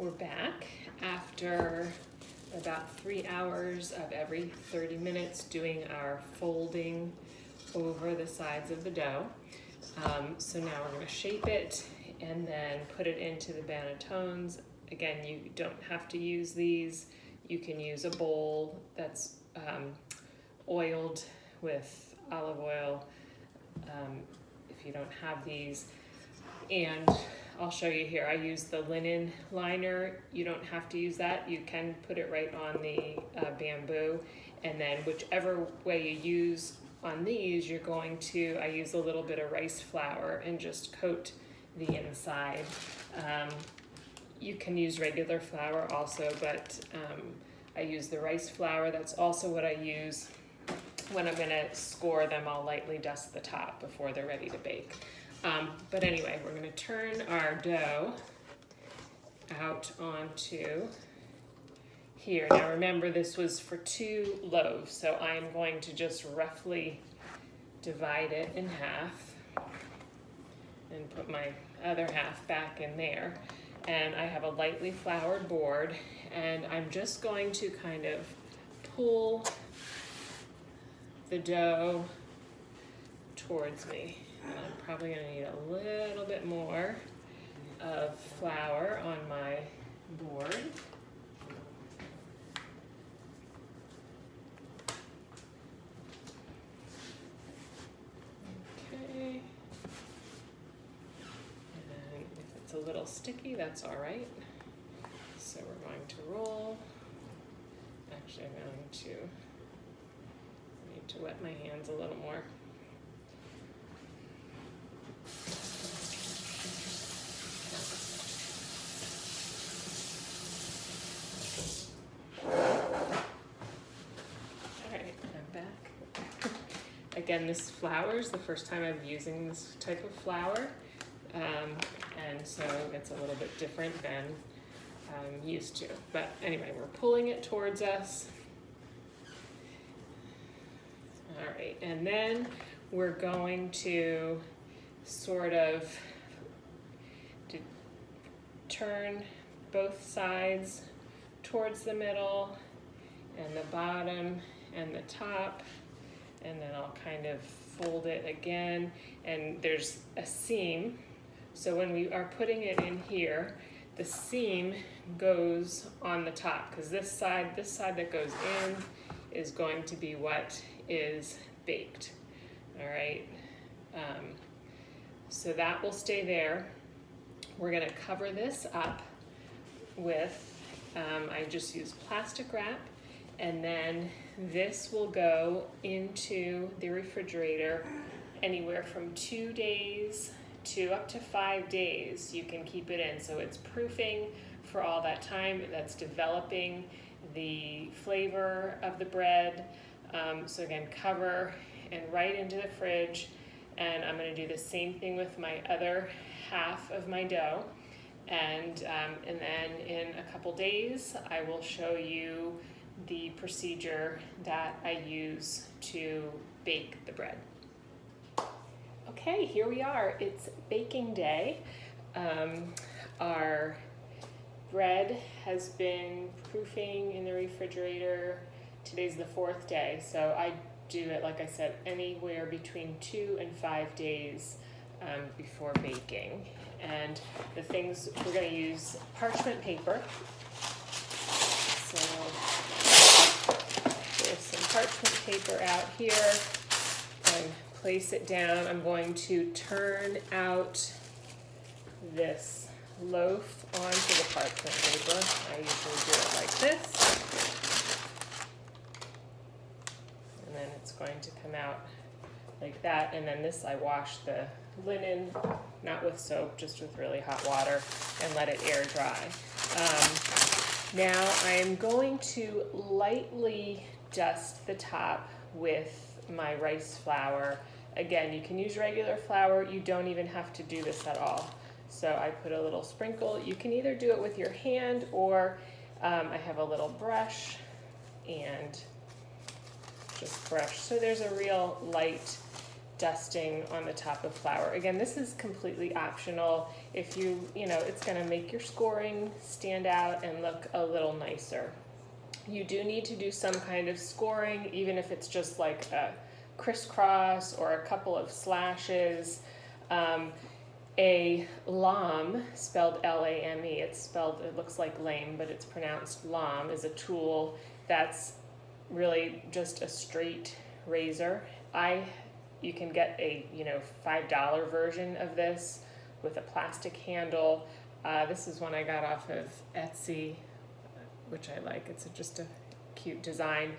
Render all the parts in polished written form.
We're back after about 3 hours of every 30 minutes doing our folding over the sides of the dough. So now we're going to shape it and then put it into the banetones. Again, you don't have to use these. You can use a bowl that's oiled with olive oil if you don't have these. And I'll show you here. I use the linen liner. You don't have to use that. You can put it right on the bamboo. And then whichever way you use on these, you're going to, I use a little bit of rice flour and just coat the inside. You can use regular flour also, but I use the rice flour. That's also what I use when I'm gonna score them. I'll lightly dust the top before they're ready to bake. But anyway, we're gonna turn our dough out onto here. Now remember, this was for 2 loaves, so I'm going to just roughly divide it in half and put my other half back in there. And I have a lightly floured board, and I'm just going to kind of pull the dough towards me. And I'm probably gonna need a little bit more of flour on my board. Okay. And if it's a little sticky, that's all right. So we're going to roll. Actually, I'm going to need to wet my hands a little more. Again, this flour is the first time I'm using this type of flour, and so it's a little bit different than I'm used to. But anyway, we're pulling it towards us. All right, and then we're going to sort of turn both sides towards the middle and the bottom and the top. And then I'll kind of fold it again, and there's a seam. So when we are putting it in here, the seam goes on the top, because this side that goes in is going to be what is baked. All right, so that will stay there. We're gonna cover this up with, I just use plastic wrap, and then this will go into the refrigerator anywhere from 2 days to up to 5 days. You can keep it in. So it's proofing for all that time. That's developing the flavor of the bread. So again, cover and right into the fridge. And I'm gonna do the same thing with my other half of my dough. And then in a couple days, I will show you the procedure that I use to bake the bread. Okay, here we are. It's baking day. Our bread has been proofing in the refrigerator. Today's the 4th day, so I do it, like I said, anywhere between 2 and 5 days before baking. And the things, we're going to use parchment paper. So there's some parchment paper out here, and place it down. I'm going to turn out this loaf onto the parchment paper. I usually do it like this. And then it's going to come out like that. And then this, I wash the linen, not with soap, just with really hot water, and let it air dry. Now I'm going to lightly dust the top with my rice flour. Again, you can use regular flour. You don't even have to do this at all. So I put a little sprinkle. You can either do it with your hand, or I have a little brush and just brush. So there's a real light dusting on the top of flour. Again, this is completely optional. If it's gonna make your scoring stand out and look a little nicer. You do need to do some kind of scoring, even if it's just like a crisscross or a couple of slashes. A lame, spelled L-A-M-E, it looks like lame, but it's pronounced lame, is a tool that's really just a straight razor. You can get a $5 version of this with a plastic handle. This is one I got off of Etsy, which I like. It's just a cute design.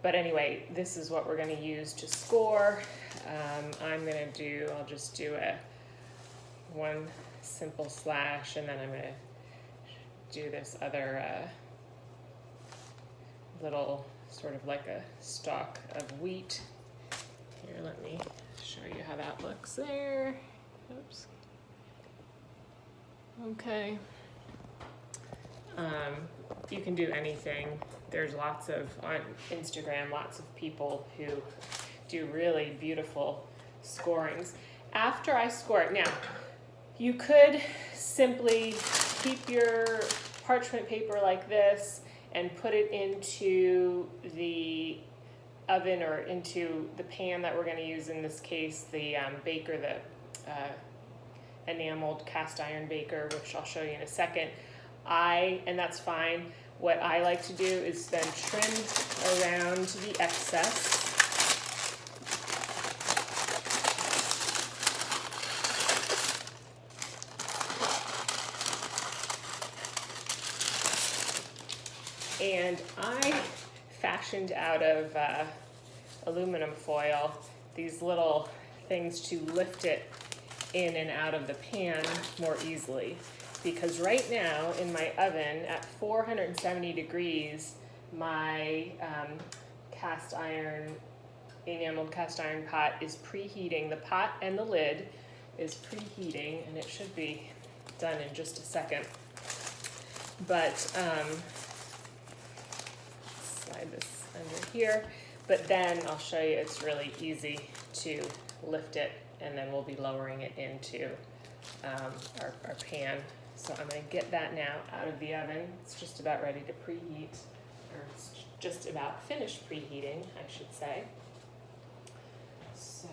But anyway, this is what we're going to use to score. I'll just do one simple slash, and then I'm going to do this other little sort of like a stalk of wheat. Here, let me show you how that looks there. Oops. Okay. You can do anything. There's on Instagram, lots of people who do really beautiful scorings. After I score it, now, you could simply keep your parchment paper like this and put it into the oven or into the pan that we're going to use in this case, the baker, the enameled cast iron baker, which I'll show you in a second. And that's fine. What I like to do is then trim around the excess. And I fashioned out of aluminum foil these little things to lift it in and out of the pan more easily. Because right now in my oven at 470 degrees, my enameled cast iron pot is preheating. The pot and the lid is preheating, and it should be done in just a second. But slide this under here. But then I'll show you it's really easy to lift it, and then we'll be lowering it into our pan. So I'm going to get that now out of the oven. It's just about ready to preheat, or it's just about finished preheating, I should say. So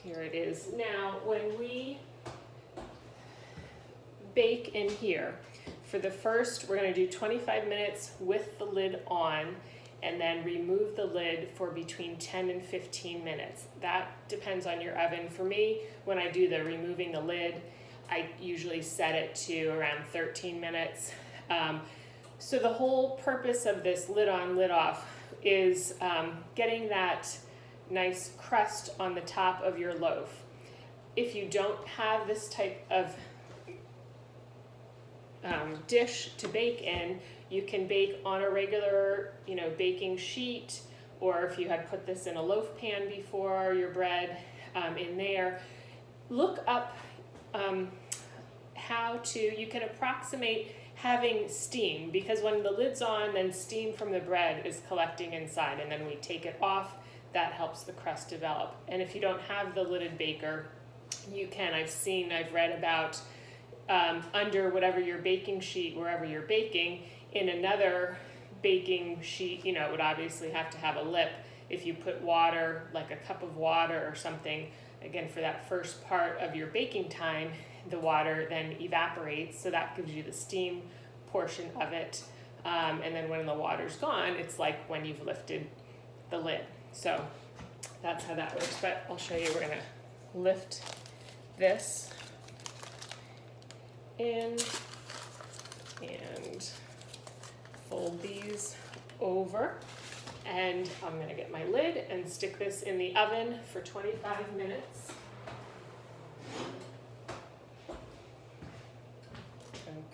here it is. Now, when we bake in here, for the first, we're going to do 25 minutes with the lid on, and then remove the lid for between 10 and 15 minutes. That depends on your oven. For me, when I do the removing the lid, I usually set it to around 13 minutes. So the whole purpose of this lid on, lid off is getting that nice crust on the top of your loaf. If you don't have this type of dish to bake in, you can bake on a regular, baking sheet, or if you had put this in a loaf pan before, your bread in there. Look up you can approximate having steam, because when the lid's on, then steam from the bread is collecting inside, and then we take it off. That helps the crust develop. And if you don't have the lidded baker, you can. I've read about under whatever your baking sheet, wherever you're baking, in another baking sheet, it would obviously have to have a lip. If you put water, like a cup of water or something, again, for that first part of your baking time, the water then evaporates, so that gives you the steam portion of it. And then when the water's gone, it's like when you've lifted the lid. So that's how that works. But I'll show you. We're gonna lift this in and fold these over, and I'm going to get my lid and stick this in the oven for 25 minutes.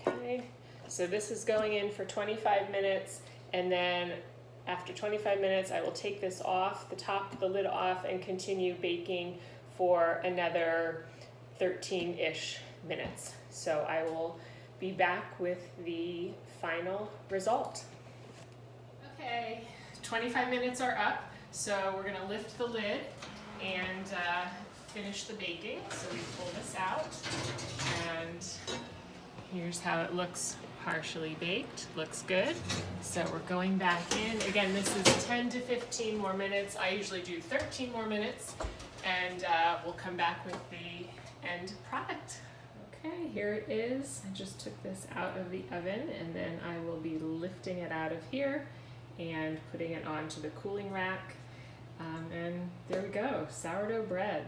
Okay, so this is going in for 25 minutes, and then after 25 minutes I will take this off, the lid off, and continue baking for another 13-ish minutes. So I will be back with the final result. 25 minutes are up, so we're gonna lift the lid and finish the baking. So we pull this out, and here's how it looks partially baked. Looks good. So we're going back in. Again, this is 10 to 15 more minutes. I usually do 13 more minutes, and we'll come back with the end product. Okay, here it is. I just took this out of the oven, and then I will be lifting it out of here and putting it onto the cooling rack. And there we go, sourdough bread.